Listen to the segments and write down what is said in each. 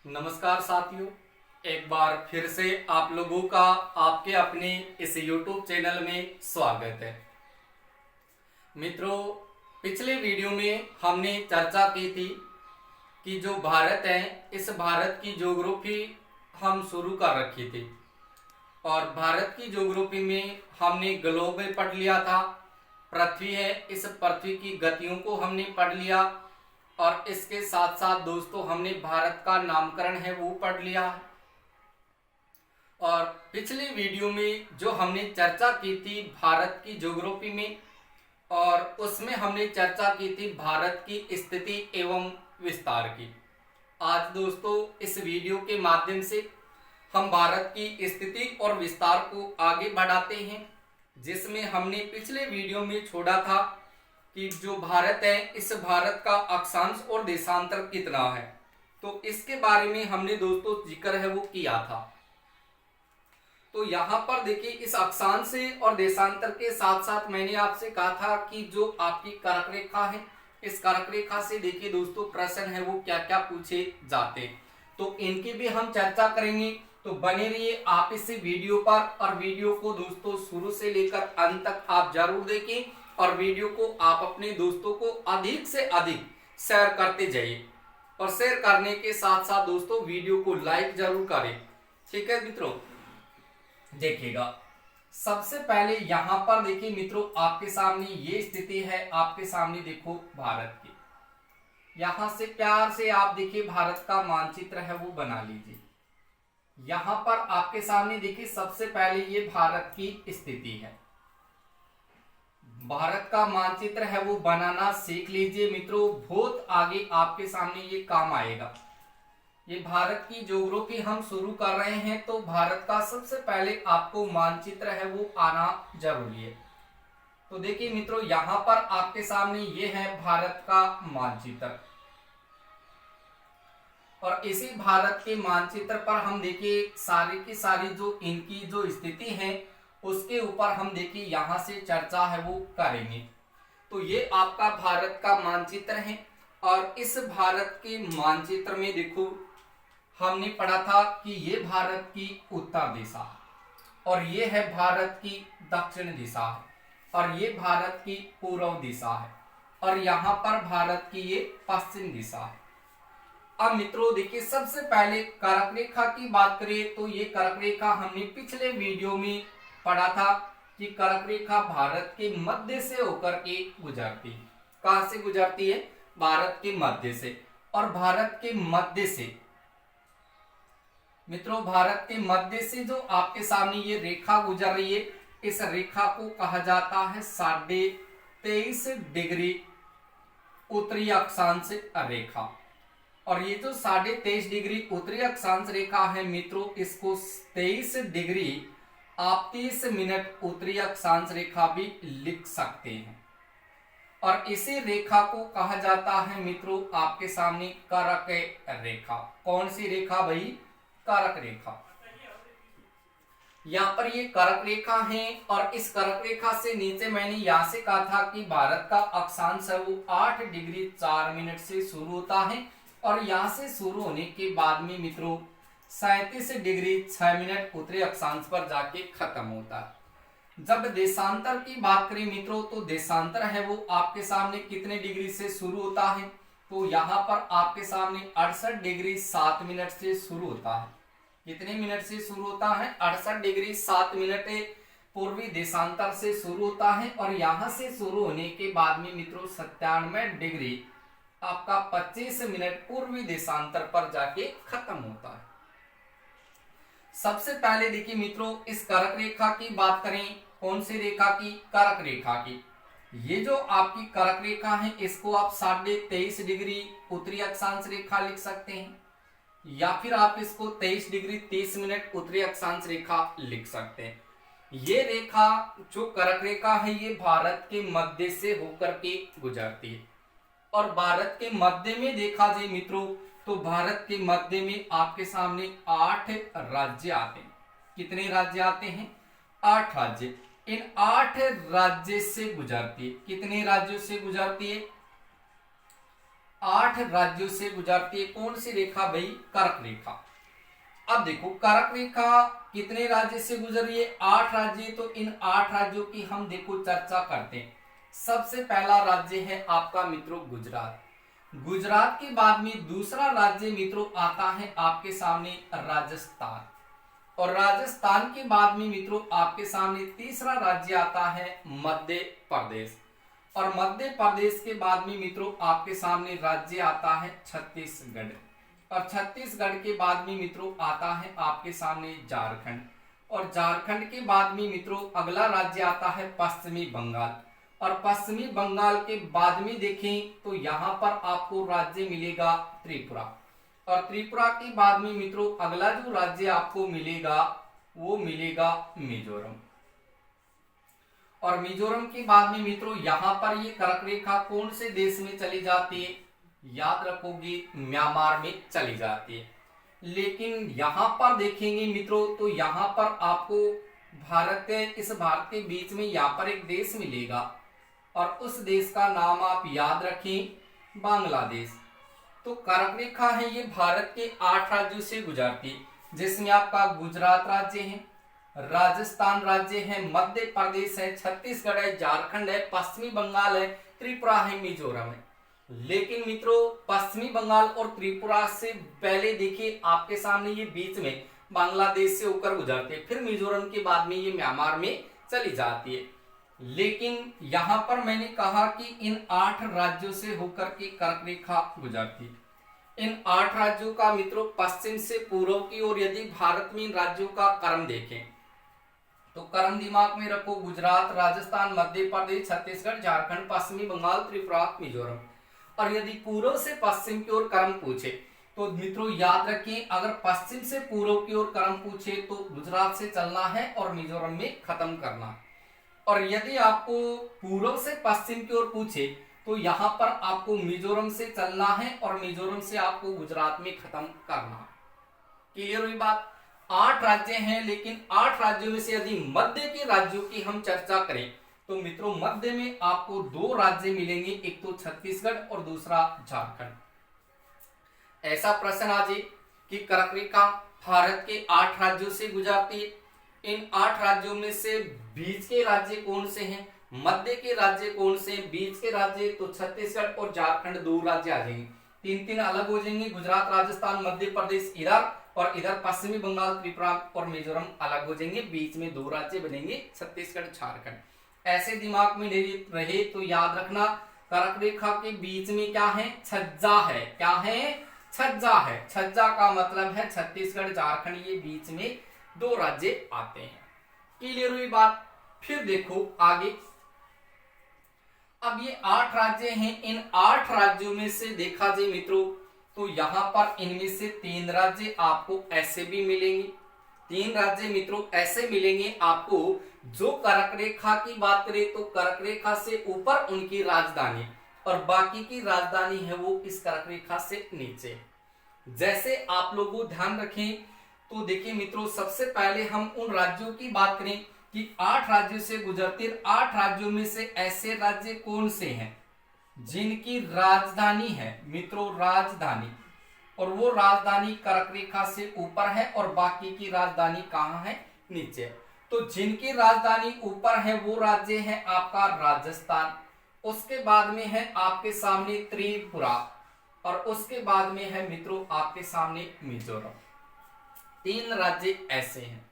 नमस्कार साथियों, एक बार फिर से आप लोगों का आपके अपने इस YouTube चैनल में स्वागत है। मित्रों, पिछले वीडियो में हमने चर्चा की थी कि जो भारत है, इस भारत की ज्योग्राफी हम शुरू कर रखी थी और भारत की ज्योग्राफी में हमने ग्लोब पढ़ लिया था। पृथ्वी है, इस पृथ्वी की गतियों को हमने पढ़ लिया और इसके साथ साथ दोस्तों हमने भारत का नामकरण है वो पढ़ लिया। और पिछले वीडियो में जो हमने चर्चा की थी भारत की ज्योग्राफी में, और उसमें हमने चर्चा की थी भारत की स्थिति एवं विस्तार की। आज दोस्तों इस वीडियो के माध्यम से हम भारत की स्थिति और विस्तार को आगे बढ़ाते हैं, जिसमें हमने पिछले वीडियो में छोड़ा था कि जो भारत है, इस भारत का अक्षांश और देशांतर कितना है, तो इसके बारे में हमने दोस्तों जिक्र है वो किया था। तो यहाँ पर देखिए, इस अक्षांश से और देशांतर के साथ साथ मैंने आपसे कहा था कि जो आपकी कर्क रेखा है, इस कर्क रेखा से देखिए दोस्तों प्रश्न है वो क्या क्या पूछे जाते हैं, तो इनकी भी हम चर्चा करेंगे। तो बने रहिए आप इस वीडियो पर, और वीडियो को दोस्तों शुरू से लेकर अंत तक आप जरूर देखें और वीडियो को आप अपने दोस्तों को अधिक से अधिक शेयर करते जाइए, और शेयर करने के साथ साथ दोस्तों वीडियो को लाइक जरूर करें। ठीक है मित्रों, देखिएगा सबसे पहले यहां पर देखिए मित्रों, आपके सामने ये स्थिति है, आपके सामने देखो भारत की। यहां से प्यार से आप देखिए भारत का मानचित्र है वो बना लीजिए। यहां पर आपके सामने देखिए सबसे पहले ये भारत की स्थिति है। भारत का मानचित्र है वो बनाना सीख लीजिए मित्रों, बहुत आगे आपके सामने ये काम आएगा। ये भारत की ज्योग्राफी हम शुरू कर रहे हैं, तो भारत का सबसे पहले आपको मानचित्र है वो आना जरूरी है। तो देखिए मित्रों, यहां पर आपके सामने ये है भारत का मानचित्र, और इसी भारत के मानचित्र पर हम देखिए सारी की सारी जो इनकी जो स्थिति है उसके ऊपर हम देखिए यहां से चर्चा है वो करेंगे। तो ये आपका भारत का मानचित्र है, और इस भारत के मानचित्र में देखो हमने पढ़ा था कि ये भारत की उत्तर दिशा है, और ये है भारत की दक्षिण दिशा है, और ये भारत की पूर्व दिशा है, और यहाँ पर भारत की ये पश्चिम दिशा है। अब मित्रों देखिए, सबसे पहले कर्क रेखा की बात करें तो ये कर्क रेखा हमने पिछले वीडियो में पढ़ा था कि कर्क रेखा भारत के मध्य से होकर के गुजरती है। कहां से गुजरती है? भारत के मध्य से। और भारत के मध्य से मित्रों, भारत के मध्य से जो आपके सामने ये रेखा गुजर रही है, इस रेखा को कहा जाता है 23.5 डिग्री उत्तरी अक्षांश रेखा। और ये जो 23.5 डिग्री उत्तरी अक्षांश रेखा है मित्रों, इसको 23 डिग्री आप 30 मिनट उत्तरी अक्षांश रेखा भी लिख सकते हैं। और इसी रेखा को कहा जाता है मित्रों आपके सामने कर्क रेखा। कौन सी रेखा भाई? कर्क रेखा। यहाँ पर ये कर्क रेखा है, और इस कर्क रेखा से नीचे मैंने यहां से कहा था कि भारत का अक्षांश है वो 8 डिग्री 4 मिनट से शुरू होता है, और यहां से शुरू होने के बाद में मित्रों 37 डिग्री 6 मिनट उत्तरी अक्षांश पर जाके खत्म होता है। जब देशांतर की बात करें मित्रों, तो देशांतर है वो आपके सामने कितने डिग्री से शुरू होता है? तो यहाँ पर आपके सामने 68 डिग्री 7 मिनट से शुरू होता है। कितने मिनट से शुरू होता है? 68 डिग्री 7 मिनट पूर्वी देशांतर से शुरू होता है, और यहां से शुरू होने के बाद में मित्रों 97 डिग्री आपका 25 मिनट पूर्वी देशांतर पर जाके खत्म होता है। सबसे पहले देखिए मित्रों, इस कर्क रेखा की बात करें। कौन सी रेखा की? कर्क रेखा की। ये जो आपकी कर्क रेखा है, इसको आप 23.5 डिग्री उत्तरी अक्षांश रेखा लिख सकते हैं, या फिर आप इसको 23 डिग्री 30 मिनट उत्तरी अक्षांश रेखा लिख सकते हैं। ये रेखा जो कर्क रेखा है, ये भारत के मध्य से होकर के गुजरती है, और भारत के मध्य में देखा जाए मित्रों, तो भारत के मध्य में आपके सामने 8 राज्य आते हैं। कितने राज्य आते हैं? 8 राज्य। इन 8 राज्य से गुजरती है। कितने राज्यों से गुजरती है? 8 राज्यों से गुजरती है। कौन सी रेखा भाई? कर्क रेखा। अब देखो कर्क रेखा कितने राज्य से गुजर रही है? 8 राज्य। तो इन 8 राज्यों की हम देखो चर्चा करते हैं। सबसे पहला राज्य है आपका मित्रों गुजरात। गुजरात के बाद में दूसरा राज्य मित्रों आता है आपके सामने राजस्थान, और राजस्थान के बाद में मित्रों आपके सामने तीसरा राज्य आता है मध्य प्रदेश, और मध्य प्रदेश के बाद में मित्रों आपके सामने राज्य आता है छत्तीसगढ़, और छत्तीसगढ़ के बाद में मित्रों आता है आपके सामने झारखंड, और झारखंड के बाद में मित्रों अगला राज्य आता है पश्चिमी बंगाल, और पश्चिमी बंगाल के बाद में देखें तो यहां पर आपको राज्य मिलेगा त्रिपुरा, और त्रिपुरा के बाद में मित्रों अगला जो राज्य आपको मिलेगा वो मिलेगा मिजोरम, और मिजोरम के बाद में मित्रों यहां पर ये कर्क रेखा कौन से देश में चली जाती है? याद रखोगे म्यांमार में चली जाती है। लेकिन यहां पर देखेंगे मित्रों तो यहां पर आपको इस भारत के बीच में यहां पर एक देश मिलेगा, और उस देश का नाम आप याद रखें बांग्लादेश। तो कर्क रेखा है ये भारत के 8 राज्यों से गुजरती है, जिसमें आपका गुजरात राज्य है, राजस्थान राज्य है, मध्य प्रदेश है, छत्तीसगढ़ है, झारखंड है, पश्चिमी बंगाल है, त्रिपुरा है, मिजोरम है। लेकिन मित्रों पश्चिमी बंगाल और त्रिपुरा से पहले देखिए आपके सामने ये बीच में बांग्लादेश से होकर गुजरती है, फिर मिजोरम के बाद में ये म्यांमार में चली जाती है। लेकिन यहां पर मैंने कहा कि इन 8 राज्यों से होकर के कर्क रेखा गुजरती है। इन 8 राज्यों का मित्रों पश्चिम से पूर्व की ओर यदि भारत में इन राज्यों का क्रम देखें तो क्रम दिमाग में रखो, गुजरात, राजस्थान, मध्य प्रदेश, छत्तीसगढ़, झारखंड, पश्चिमी बंगाल, त्रिपुरा, मिजोरम। और यदि पूर्व से पश्चिम की ओर क्रम पूछे तो मित्रों याद रखें, अगर पश्चिम से पूर्व की ओर क्रम पूछे तो गुजरात से चलना है और मिजोरम में खत्म करना है, और यदि आपको पूर्व से पश्चिम की ओर पूछे तो यहां पर आपको मिजोरम से चलना है और मिजोरम से आपको गुजरात में खत्म करना है। क्लियर हुई बात? 8 राज्य हैं, लेकिन 8 राज्यों में से यदि मध्य के राज्यों की हम चर्चा करें तो मित्रों मध्य में आपको 2 राज्य मिलेंगे, एक तो छत्तीसगढ़ और दूसरा झारखंड। ऐसा प्रश्न आ जाए कि कर्क रेखा भारत के 8 राज्यों से गुजरती है, इन 8 राज्यों में से बीच के राज्य कौन से हैं, मध्य के राज्य कौन से हैं? बीच के राज्य तो छत्तीसगढ़ और झारखंड 2 राज्य आ जाएंगे, 3 अलग हो जाएंगे, गुजरात, राजस्थान, मध्य प्रदेश इधर, और इधर पश्चिमी बंगाल, त्रिपुरा और मिजोरम अलग हो जाएंगे, बीच में 2 राज्य बनेंगे छत्तीसगढ़, झारखंड। ऐसे दिमाग में रहे तो याद रखना कर्क रेखा के बीच में क्या है? छज्जा है। क्या है? छज्जा है। छज्जा का मतलब है छत्तीसगढ़, झारखंड, ये बीच में 2 राज्य आते हैं। क्लियर हुई बात? फिर देखो आगे, अब ये 8 राज्य हैं, इन 8 राज्यों में से देखा जाए मित्रों तो यहां पर इनमें से 3 राज्य आपको ऐसे भी मिलेंगे, 3 राज्य मित्रों ऐसे मिलेंगे आपको जो कर्क रेखा की बात करें तो कर्क रेखा से ऊपर उनकी राजधानी, और बाकी की राजधानी है वो इस कर्क रेखा से नीचे। जैसे आप लोगों ध्यान रखें तो देखिए मित्रों, सबसे पहले हम उन राज्यों की बात करें कि 8 राज्यों से गुजरते 8 राज्यों में से ऐसे राज्य कौन से हैं जिनकी राजधानी है मित्रों, राजधानी, और वो राजधानी कर्क रेखा से ऊपर है और बाकी की राजधानी कहां है? नीचे। तो जिनकी राजधानी ऊपर है वो राज्य है आपका राजस्थान, उसके बाद में है आपके सामने त्रिपुरा, और उसके बाद में है मित्रों आपके सामने मिजोरम। 3 राज्य ऐसे हैं।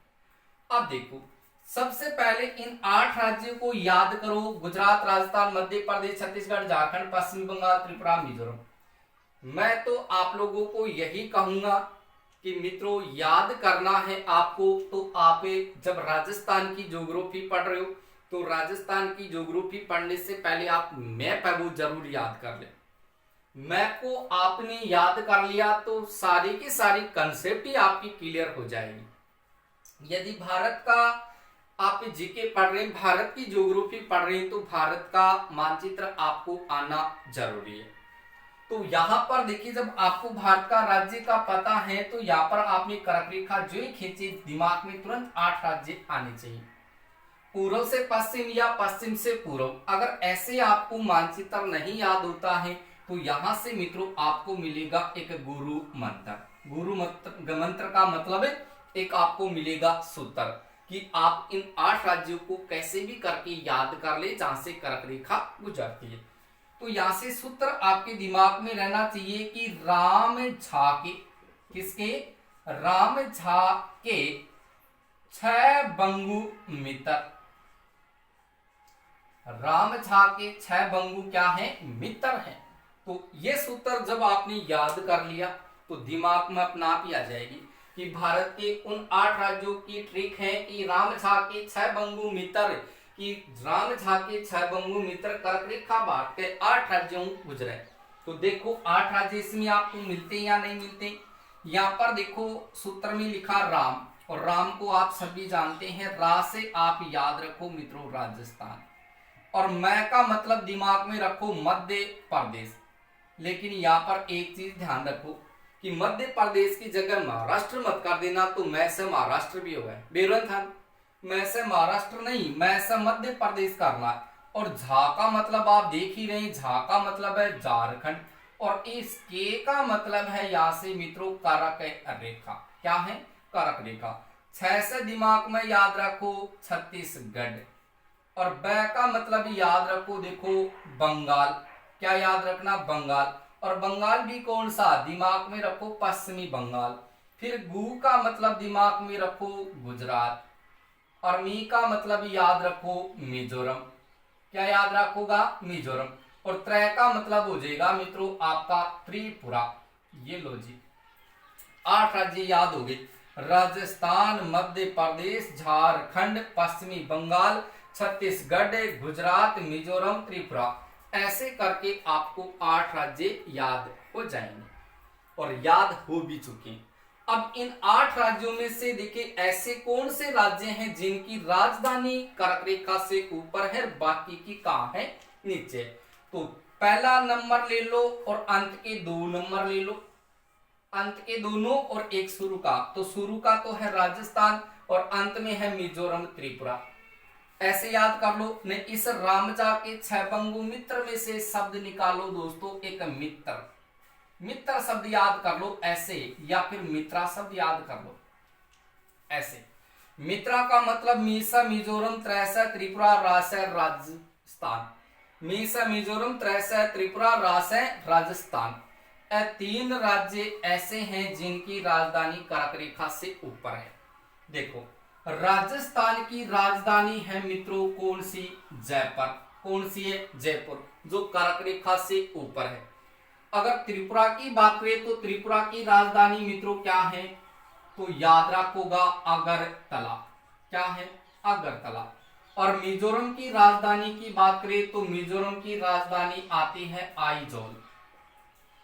अब देखो, सबसे पहले इन 8 राज्यों को याद करो, गुजरात, राजस्थान, मध्य प्रदेश, छत्तीसगढ़, झारखंड, पश्चिम बंगाल, त्रिपुरा, मिजोरम। मैं तो आप लोगों को यही कहूंगा कि मित्रों याद करना है आपको, तो आप जब राजस्थान की ज्योग्राफी पढ़ रहे हो तो राजस्थान की ज्योग्राफी पढ़ने से पहले आप मैप है वो जरूर याद कर ले। मैप को आपने याद कर लिया तो सारी की सारी कंसेप्ट ही आपकी क्लियर हो जाएगी। यदि भारत का आप जीके पढ़ रहे हैं, भारत की ज्योग्राफी पढ़ रहे हैं, तो भारत का मानचित्र आपको आना जरूरी है। तो यहाँ पर देखिए, जब आपको भारत का राज्य का पता है तो यहाँ पर आपने कर्क रेखा जो ही खींची, दिमाग में तुरंत 8 राज्य आने चाहिए, पूर्व से पश्चिम या पश्चिम से पूर्व। अगर ऐसे आपको मानचित्र नहीं याद होता है तो यहां से मित्रों आपको मिलेगा एक गुरु मंत्र। गुरु मंत्र का मतलब है एक आपको मिलेगा सूत्र कि आप इन 8 राज्यों को कैसे भी करके याद कर ले जहां से कर्क रेखा गुजरती है। तो यहां से सूत्र आपके दिमाग में रहना चाहिए कि राम झा के, किसके, राम झा के 6 बंगु मित्र। राम झा के 6 बंगु क्या है, मित्र हैं। तो ये सूत्र जब आपने याद कर लिया तो दिमाग में अपना आप ही आ जाएगी कि भारत के उन 8 राज्यों की ट्रिक है कि राम झा के 6 बंगु मित्र, कि राम झा के 6 बंगु मित्र कर्क रेखा बांट के 8 राज्यों गुजरे। तो देखो 8 राज्य इसमें आपको मिलते या नहीं मिलते। यहाँ पर देखो सूत्र में लिखा राम, और राम को आप सभी जानते हैं, रा से आप याद रखो मित्रों राजस्थान, और मैं का मतलब दिमाग में रखो मध्य प्रदेश। लेकिन यहाँ पर एक चीज ध्यान रखो कि मध्य प्रदेश की जगह महाराष्ट्र मत कर देना, तो मैं से महाराष्ट्र भी होगा, बेरन था, मैं से महाराष्ट्र नहीं, मैं से मध्य प्रदेश करना। और झा का मतलब आप देख ही रहे, झा का मतलब है झारखंड, और इस के का मतलब है यहाँ से मित्रों कर्क रेखा। क्या है, कर्क रेखा। 6 से दिमाग में याद रखो छत्तीसगढ़, और ब का मतलब याद रखो देखो बंगाल। क्या याद रखना, बंगाल, और बंगाल भी कौन सा, दिमाग में रखो पश्चिमी बंगाल। फिर गु का मतलब दिमाग में रखो गुजरात, और मी का मतलब याद रखो मिजोरम। क्या याद रखोगा, मिजोरम। और त्रय का मतलब हो जाएगा मित्रों आपका त्रिपुरा। ये लो जी 8 राज्य याद हो गए, राजस्थान, मध्य प्रदेश, झारखंड, पश्चिमी बंगाल, छत्तीसगढ़, गुजरात, मिजोरम, त्रिपुरा। ऐसे करके आपको 8 राज्य याद हो जाएंगे, और याद हो भी चुके। अब इन 8 राज्यों में से देखिए ऐसे कौन से राज्य हैं जिनकी राजधानी कर्क रेखा से ऊपर है, बाकी की कहां है, नीचे। तो पहला नंबर ले लो और अंत के 2 नंबर ले लो, अंत के दोनों और एक शुरू का। तो शुरू का तो है राजस्थान और अंत में है मिजोरम, त्रिपुरा। ऐसे याद कर लो। ने इस रामझा के 6 बंगु मित्र में से शब्द निकालो दोस्तों, एक मित्र। मित्र शब्द याद कर लो ऐसे, या फिर मित्रा शब्द याद कर लो ऐसे। मित्रा का मतलब मीसा, मिजोरम, त्रैसा, त्रिपुरा, रासै, राजस्थान। मीसा, मिजोरम, त्रैसा, त्रिपुरा, रासै, राजस्थान। 3 राज्य ऐसे हैं जिनकी राजधानी कर्क रेखा से ऊपर है। देखो राजस्थान की राजधानी है मित्रों कौन सी, जयपुर। कौन सी है, जयपुर, जो कर्क रेखा से ऊपर है। अगर त्रिपुरा की बात करें तो त्रिपुरा की राजधानी मित्रों क्या है, तो याद रखोगा अगरतला। क्या है, अगरतला। और मिजोरम की राजधानी की बात करें तो मिजोरम की राजधानी आती है आइजोल।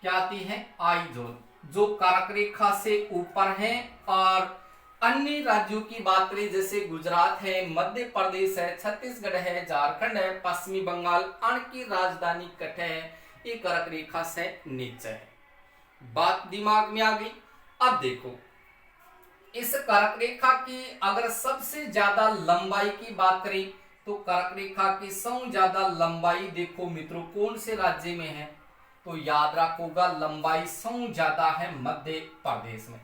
क्या आती है, आइजोल, जो कर्क रेखा से ऊपर है। और अन्य राज्यों की बात करें जैसे गुजरात है, मध्य प्रदेश है, छत्तीसगढ़ है, झारखंड है, पश्चिमी बंगाल, अन की राजधानी कठ है, ये कर्क रेखा से नीचे है। बात दिमाग में आ गई। अब देखो इस कर्क रेखा की अगर सबसे ज्यादा लंबाई की बात करें तो कर्क रेखा की सबसे ज्यादा लंबाई देखो मित्रों कौन से राज्य में है, तो याद रखोगा लंबाई सबसे ज्यादा है मध्य प्रदेश में।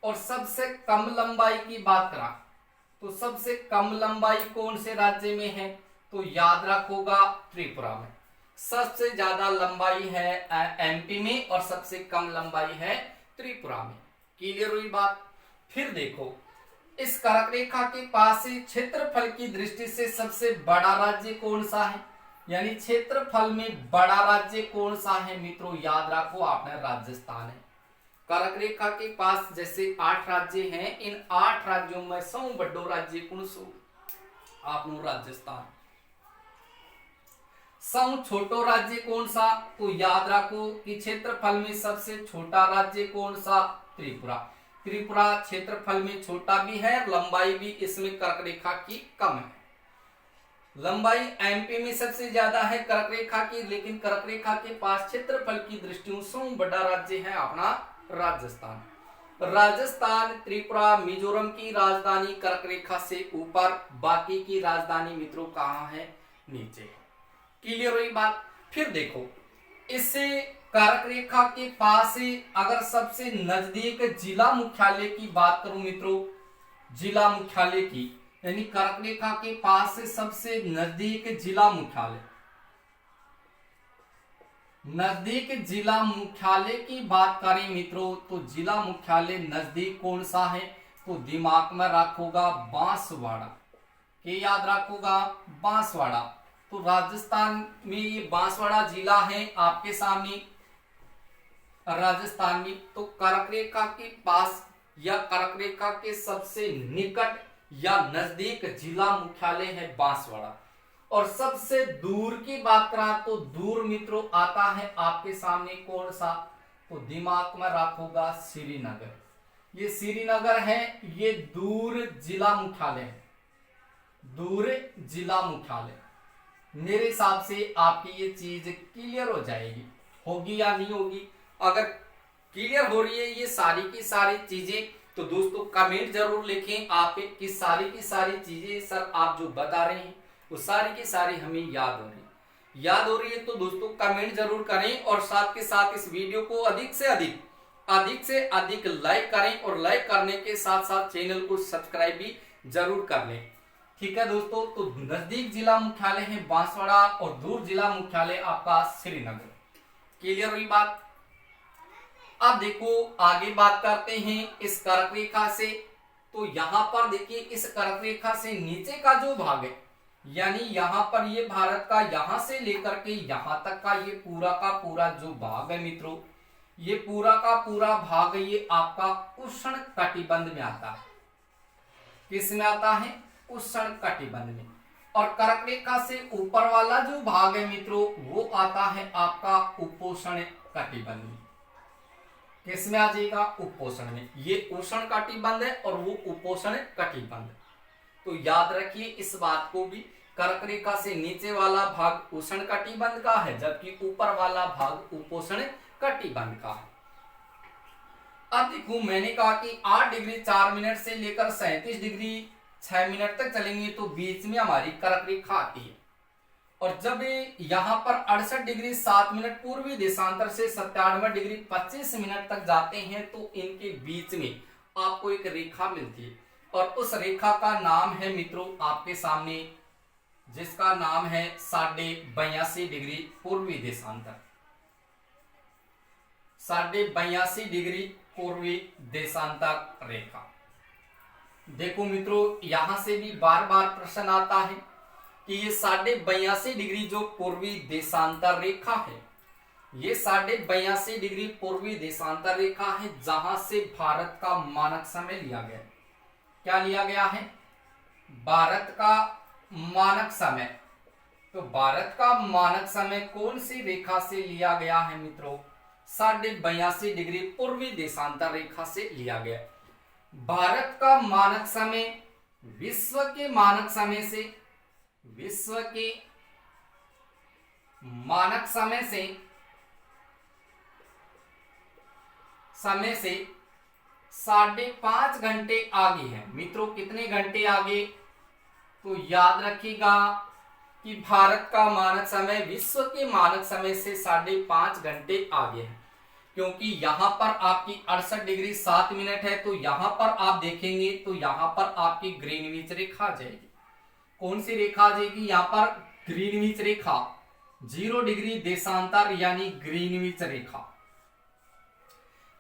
और सबसे कम लंबाई की बात करा तो सबसे कम लंबाई कौन से राज्य में है, तो याद रखोगा त्रिपुरा में। सबसे ज्यादा लंबाई है एमपी में और सबसे कम लंबाई है त्रिपुरा में। क्लियर हुई बात। फिर देखो इस कर्क रेखा के पास से क्षेत्रफल की दृष्टि से सबसे बड़ा राज्य कौन सा है, यानी क्षेत्रफल में बड़ा राज्य कौन सा है मित्रों, याद रखो आपने राजस्थान है। कर्क रेखा के पास जैसे 8 राज्य हैं, इन 8 राज्यों में सबसे बड़ो राज्य कौन सो, आपनो राजस्थान। सबसे छोटो राज्य कौन सा, तो याद रखो कि क्षेत्रफल में सबसे छोटा राज्य कौन सा, त्रिपुरा। त्रिपुरा क्षेत्रफल में छोटा भी है, लंबाई भी इसमें कर्क रेखा की कम है। लंबाई एमपी में सबसे ज्यादा है कर्क रेखा की, लेकिन कर्क रेखा के पास क्षेत्रफल की दृष्टि से बड़ा राज्य है अपना राजस्थान। राजस्थान, त्रिपुरा, मिजोरम की राजधानी कर्क रेखा से ऊपर, बाकी की राजधानी मित्रों कहाँ है, नीचे। क्लियर हुई बात। फिर देखो इससे कर्क रेखा के पास से अगर सबसे नजदीक जिला मुख्यालय की बात करूं मित्रों, जिला मुख्यालय की, यानी कर्क रेखा के पास से सबसे नजदीक जिला मुख्यालय, नजदीक जिला मुख्यालय की बात करें मित्रों, तो जिला मुख्यालय नजदीक कौन सा है, तो दिमाग में रखोगा बांसवाड़ा, के याद रखोगा बांसवाड़ा। तो राजस्थान में ये बांसवाड़ा जिला है आपके सामने, राजस्थान में। तो कर्क रेखा के पास या कर्क रेखा के सबसे निकट या नजदीक जिला मुख्यालय है बांसवाड़ा। और सबसे दूर की बात करा तो दूर मित्रों आता है आपके सामने कौन सा, तो दिमाग में रखोगा श्रीनगर। ये श्रीनगर है, ये दूर जिला मुख्यालय है, दूर जिला मुख्यालय। मेरे हिसाब से आपकी ये चीज क्लियर हो जाएगी, होगी या नहीं होगी। अगर क्लियर हो रही है ये सारी की सारी चीजें, तो दोस्तों कमेंट जरूर लिखें आप कि सारी की सारी चीजें सर आप जो बता रहे हैं वो सारी की सारी हमें याद हो रही है। तो दोस्तों कमेंट जरूर करें और साथ के साथ इस वीडियो को अधिक से अधिक लाइक करें और लाइक करने के साथ साथ चैनल को सब्सक्राइब भी जरूर कर लें। ठीक है दोस्तों, तो नजदीक जिला मुख्यालय है बांसवाड़ा और दूर जिला मुख्यालय आपका श्रीनगर। क्लियर हुई बात। अब देखो आगे बात करते हैं इस कर्क रेखा से। तो यहां पर देखिए इस कर्क रेखा से नीचे का जो भाग है, यानी यहां पर ये भारत का यहां से लेकर के यहां तक का ये पूरा का पूरा जो भाग है मित्रों, ये पूरा का पूरा भाग ये आपका उष्ण कटिबंध में आता है। किस में आता है, उष्ण कटिबंध में। और कर्क रेखा से ऊपर वाला जो भाग है मित्रों वो आता है आपका उपोष्ण कटिबंध में। किस में आ जाएगा, उपोष्ण में। ये उष्ण कटिबंध है और वो उपोष्ण कटिबंध। तो याद रखिए इस बात को भी, कर्क रेखा से नीचे वाला भाग उष्ण कटिबंध का है जबकि ऊपर वाला भाग उपोष्ण कटिबंध का है। अब देखो मैंने कहा कि 8 डिग्री 4 मिनट से लेकर 37 डिग्री 6 मिनट तक चलेंगे तो बीच में हमारी कर्क रेखा आती है। और जब यहां पर 68 डिग्री 7 मिनट पूर्वी देशांतर से 97 डिग्री 25 मिनट तक जाते हैं तो इनके बीच में आपको एक रेखा मिलती है और उस रेखा का नाम है मित्रों आपके सामने, जिसका नाम है 82.5 डिग्री पूर्वी देशांतर। 82.5 डिग्री पूर्वी देशांतर रेखा। देखो मित्रों यहां से भी बार बार प्रश्न आता है कि ये 82.5 डिग्री जो पूर्वी देशांतर रेखा है, ये 82.5 डिग्री पूर्वी देशांतर रेखा है जहां से भारत का मानक समय लिया गया। क्या लिया गया है, भारत का मानक समय। तो भारत का मानक समय कौन सी रेखा से लिया गया है मित्रों, 82.5 डिग्री पूर्वी देशांतर रेखा से लिया गया। भारत का मानक समय विश्व के मानक समय से, विश्व के मानक समय से 5.5 घंटे आगे है मित्रों। कितने घंटे आगे, तो याद रखिएगा कि भारत का मानक समय विश्व के मानक समय से 5.5 घंटे आगे है, क्योंकि यहां पर आपकी 68 डिग्री 7 मिनट है। तो यहां पर आप देखेंगे तो यहां पर आपकी ग्रीनविच रेखा आ जाएगी। कौन सी रेखा आ जाएगी, यहां पर ग्रीनविच रेखा, 0 डिग्री देशांतर यानी ग्रीनविच रेखा।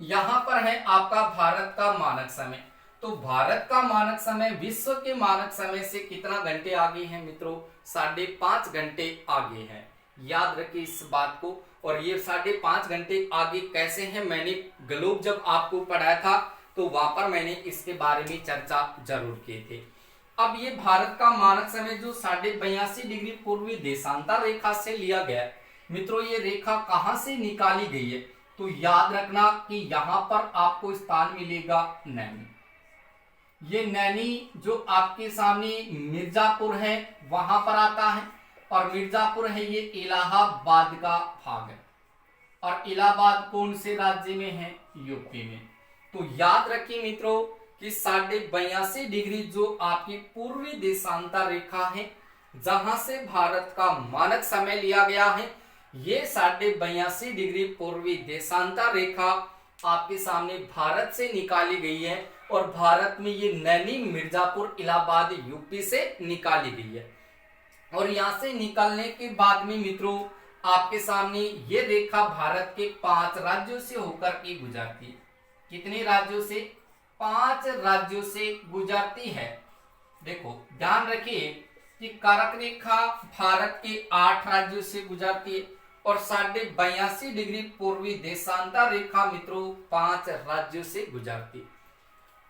यहां पर है आपका भारत का मानक समय। तो भारत का मानक समय विश्व के मानक समय से कितना घंटे आगे है मित्रों, 5.5 घंटे आगे है। याद रखिए इस बात को। और ये 5.5 घंटे आगे कैसे है, मैंने ग्लोब जब आपको पढ़ाया था तो वहां पर मैंने इसके बारे में चर्चा जरूर की थी। अब ये भारत का मानक समय जो 82.5 डिग्री पूर्वी देशांतर रेखा से लिया गया मित्रों, ये रेखा कहां से निकाली गई है, तो याद रखना कि यहां पर आपको स्थान मिलेगा नैनी। ये नैनी जो आपके सामने मिर्जापुर है वहां पर आता है, और मिर्जापुर है ये इलाहाबाद का भाग है। और इलाहाबाद कौन से राज्य में है, यूपी में। तो याद रखिए मित्रों कि 82.5 डिग्री जो आपकी पूर्वी देशांतर रेखा है जहां से भारत का मानक समय लिया गया है, ये 82.5 डिग्री पूर्वी देशांतर रेखा आपके सामने भारत से निकाली गई है और भारत में ये नैनी मिर्जापुर इलाहाबाद यूपी से निकाली गई है। और यहां से निकलने के बाद में मित्रों आपके सामने ये रेखा भारत के 5 राज्यों से होकर के गुजरती है। कितने राज्यों से? 5 राज्यों से गुजरती है। देखो ध्यान रखिए कि कर्क रेखा भारत के 8 राज्यों से गुजरती है और 82.5 डिग्री पूर्वी देशांतर रेखा मित्रों 5 राज्यों से गुजरती है।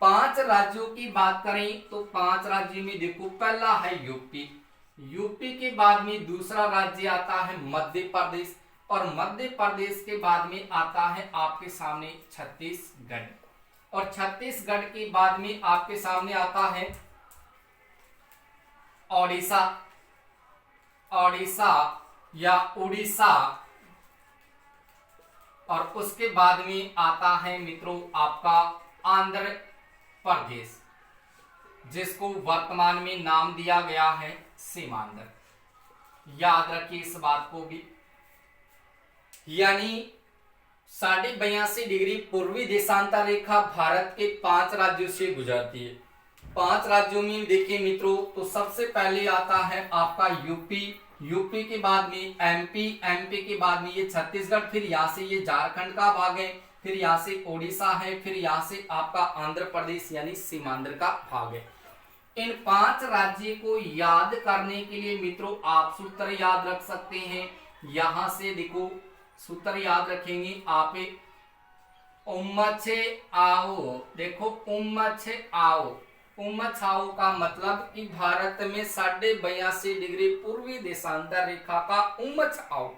5 राज्यों की बात करें तो 5 राज्यों में देखो पहला है यूपी, यूपी के बाद में दूसरा राज्य आता है मध्य प्रदेश और मध्य प्रदेश के बाद में आता है आपके सामने छत्तीसगढ़ और छत्तीसगढ़ के बाद में आपके सामने आता है ओडिशा, ओडिशा या उड़ीसा और उसके बाद में आता है मित्रों आपका आंध्र प्रदेश, जिसको वर्तमान में नाम दिया गया है सीमांध्र। याद रखिए इस बात को भी। यानी 82.5 डिग्री पूर्वी देशांतर रेखा भारत के 5 राज्यों से गुजरती है। 5 राज्यों में देखिए मित्रों तो सबसे पहले आता है आपका यूपी, यूपी के बाद में एमपी, एमपी के बाद में ये छत्तीसगढ़, फिर यहाँ से ये झारखंड का भाग है, फिर यहाँ से ओडिशा है, फिर यहाँ से आपका आंध्र प्रदेश यानी सीमांध्र का भाग है। इन 5 राज्यों को याद करने के लिए मित्रों आप सूत्र याद रख सकते हैं। यहां से देखो सूत्र याद रखेंगे आप, उम्मछे आओ, देखो उम्मछे आओ, उम्मछाओ का मतलब कि भारत में 82.5 डिग्री पूर्वी देशांतर रेखा का उम्मछाओ।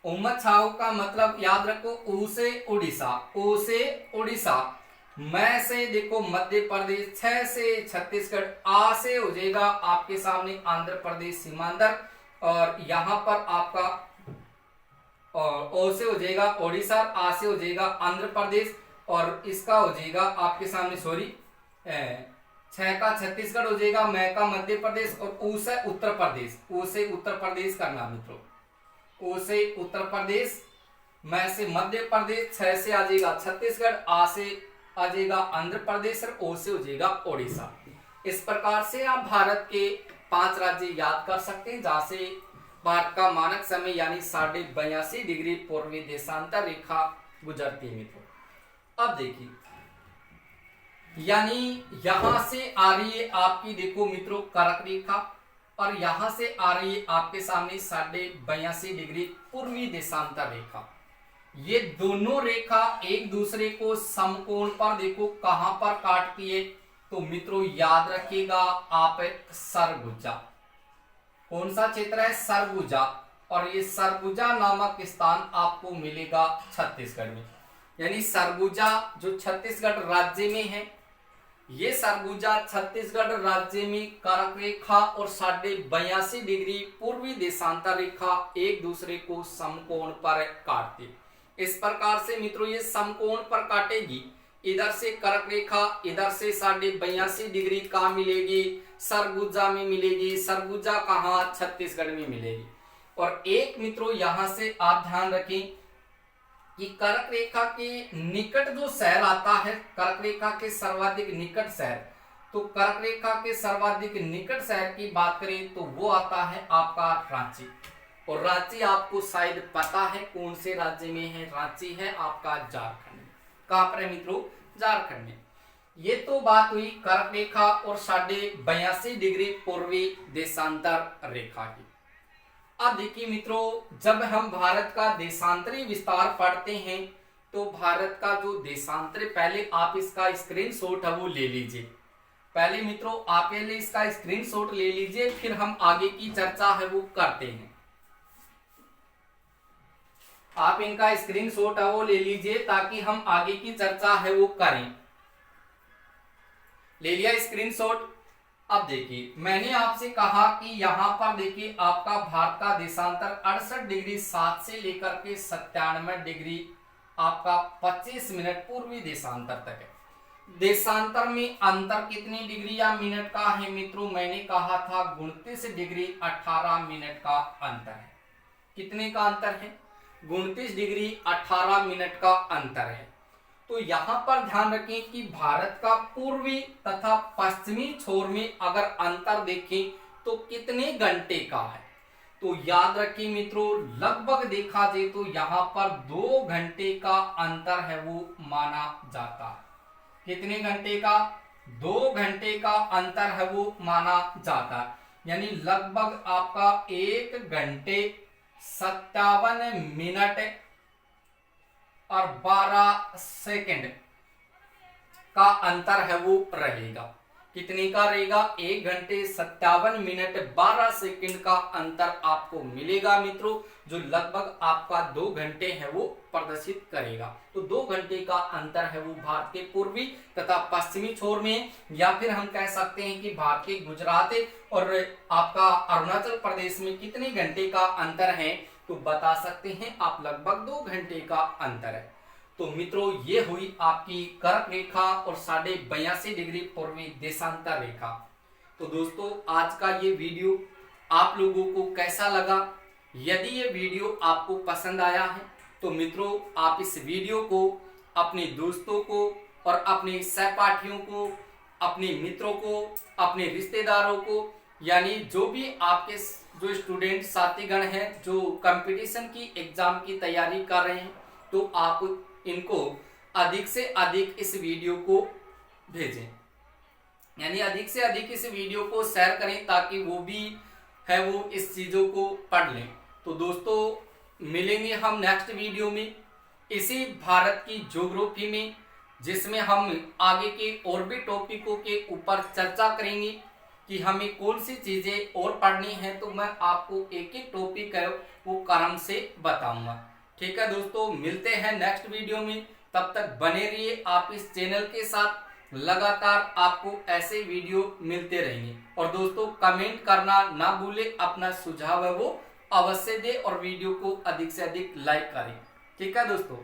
उम्मछाओ का मतलब याद रखो ऊ से उड़ीसा, ओ से उड़ीसा, मैं से देखो मध्य प्रदेश, 6 से छत्तीसगढ़, आ से हो जाएगा आपके सामने आंध्र प्रदेश सीमांध्र और यहां पर आपका और ओ से हो जाएगा ओडिशा, आ से हो जाएगा आंध्र प्रदेश और इसका हो जाएगा आपके सामने 6 का छत्तीसगढ़ हो जाएगा, मैं का मध्य प्रदेश और ऊ से उत्तर प्रदेश, ऊ से उत्तर प्रदेश करना मित्रों, ऊ से उत्तर प्रदेश, मैं से मध्य प्रदेश, 6 से आ जाएगा छत्तीसगढ़, आ से आ जाएगा आंध्र प्रदेश और ओ से हो जाएगा ओडिशा। इस प्रकार से आप भारत के 5 राज्य याद कर सकते हैं जहां से भारत का मानक समय यानी 82.5 डिग्री पूर्वी देशांतर रेखा गुजरती है मित्रों। अब देखिए यानी यहां से आ रही है आपकी देखो मित्रों कर्क रेखा और यहां से आ रही है आपके सामने 82.5 डिग्री पूर्वी देशांतर रेखा। ये दोनों रेखा एक दूसरे को समकोण पर देखो कहां पर काटती है तो मित्रों याद रखिएगा आप सरगुजा। कौन सा क्षेत्र है? सरगुजा। और ये सरगुजा नामक स्थान आपको मिलेगा छत्तीसगढ़ में, यानी सरगुजा जो छत्तीसगढ़ राज्य में है, ये सरगुजा छत्तीसगढ़ राज्य में कर्क रेखा और 82.5 डिग्री पूर्वी देशांतर रेखा एक दूसरे को समकोण पर काटती। इस प्रकार से मित्रों ये समकोण पर काटेगी, इधर से कर्क रेखा, इधर से 82.5 डिग्री का मिलेगी सरगुजा में मिलेगी। सरगुजा कहां? छत्तीसगढ़ में मिलेगी। और एक मित्रों यहां से आप ध्यान रखें कि कर्क रेखा के निकट जो शहर आता है, कर्क रेखा के सर्वाधिक निकट शहर, तो कर्क रेखा के सर्वाधिक निकट शहर की बात करें तो वो आता है आपका रांची। और रांची आपको शायद पता है कौन से राज्य में है, रांची है आपका झारखंड में। कहां पर है मित्रों? झारखंड में। ये तो बात हुई कर्क रेखा और 82.5 डिग्री पूर्वी देशांतर रेखा की। अब देखिए मित्रों जब हम भारत का देशांतरी विस्तार पढ़ते हैं तो भारत का जो देशांतर, पहले आप इसका स्क्रीनशॉट है वो ले लीजिए। पहले मित्रों आप पहले इसका स्क्रीनशॉट ले लीजिए, फिर हम आगे की चर्चा है वो करते हैं। आप इनका स्क्रीनशॉट है वो ले लीजिए ताकि हम आगे की चर्चा है वो करें। ले लिया स्क्रीनशॉट? अब देखिए मैंने आपसे कहा कि यहां पर देखिए आपका भारत का देशांतर 68 डिग्री 7 से लेकर के 97 डिग्री आपका 25 मिनट पूर्वी देशांतर तक है। देशांतर में अंतर कितनी डिग्री या मिनट का है मित्रों? मैंने कहा था 29 डिग्री 18 मिनट का अंतर है। कितने का अंतर है? 29 डिग्री 18 मिनट का अंतर है। तो यहां पर ध्यान रखें कि भारत का पूर्वी तथा पश्चिमी छोर में अगर अंतर देखें तो कितने घंटे का है, तो याद रखिए मित्रों, लगभग देखा जाए तो यहां पर 2 घंटे का अंतर है वो माना जाता है। कितने घंटे का? 2 घंटे का अंतर है वो माना जाता है। यानी लगभग आपका 1 घंटे 57 मिनट और 12 सेकंड का अंतर है वो रहेगा। कितने का रहेगा? 1 घंटे 57 मिनट 12 सेकंड का अंतर आपको मिलेगा मित्रों, जो लगभग आपका 2 घंटे है वो प्रदर्शित करेगा। तो 2 घंटे का अंतर है वो भारत के पूर्वी तथा पश्चिमी छोर में, या फिर हम कह सकते हैं कि भारत के गुजरात और आपका अरुणाचल प्रदेश में कितने घंटे का अंतर है, तो बता सकते हैं आप लगभग 2 घंटे का अंतर है। तो मित्रों, ये हुई आपकी कर्क रेखा और 82.5 डिग्री पूर्वी देशांतर रेखा। तो दोस्तों, आज का ये वीडियो आप लोगों को कैसा लगा? यदि ये वीडियो आपको पसंद आया है तो मित्रों, आप इस वीडियो को अपने दोस्तों को और अपने सहपाठियों को, अपने मित्रों को, अपने रिश्तेदारों को, यानी जो भी आपके जो स्टूडेंट साथीगण हैं जो कंपटीशन की एग्जाम की तैयारी कर रहे हैं, तो आप इनको अधिक से अधिक इस वीडियो को भेजें, यानी अधिक से अधिक इस वीडियो को शेयर करें ताकि वो भी है वो इस चीजों को पढ़ लें। तो दोस्तों, मिलेंगे हम नेक्स्ट वीडियो में इसी भारत की ज्योग्राफी में, जिसमें हम आगे के और भी टॉपिकों के ऊपर चर्चा करेंगे कि हमें कौन सी चीजें और पढ़नी है। तो मैं आपको एक एक टॉपिक है वो क्रम से बताऊंगा। ठीक है दोस्तों, मिलते हैं नेक्स्ट वीडियो में। तब तक बने रहिए आप इस चैनल के साथ, लगातार आपको ऐसे वीडियो मिलते रहेंगे। और दोस्तों, कमेंट करना ना भूले, अपना सुझाव है वो अवश्य दे और वीडियो को अधिक से अधिक लाइक करें। ठीक है दोस्तों।